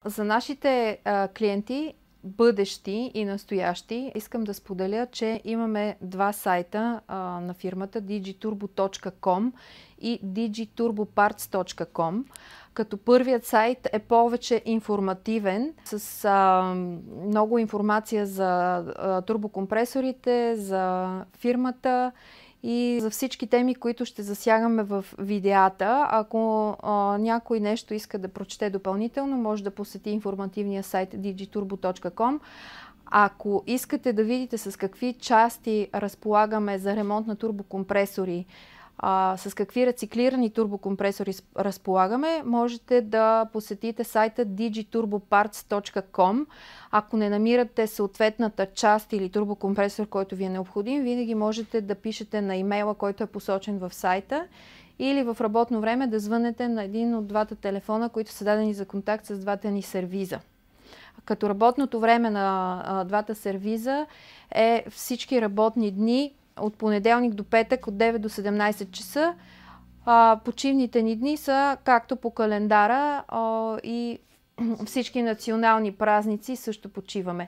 За нашите клиенти, бъдещи и настоящи, искам да споделя, че имаме два сайта на фирмата digiturbo.com и digiturboparts.com. Като първият сайт е повече информативен, с много информация за турбокомпресорите, за фирмата и за всички теми, които ще засягаме в видеята. Ако някой нещо иска да прочете допълнително, може да посети информативния сайт digiturbo.com. Ако искате да видите с какви части разполагаме за ремонт на турбокомпресори, с какви рециклирани турбокомпресори разполагаме, можете да посетите сайта digiturboparts.com. Ако не намирате съответната част или турбокомпресор, който ви е необходим, винаги можете да пишете на имейла, който е посочен в сайта, или в работно време да звънете на един от двата телефона, които са дадени за контакт с двата ни сервиза. Като работното време на двата сервиза е всички работни дни от понеделник до петък от 9 до 17 часа. Почивните ни дни са както по календара и всички национални празници също почиваме.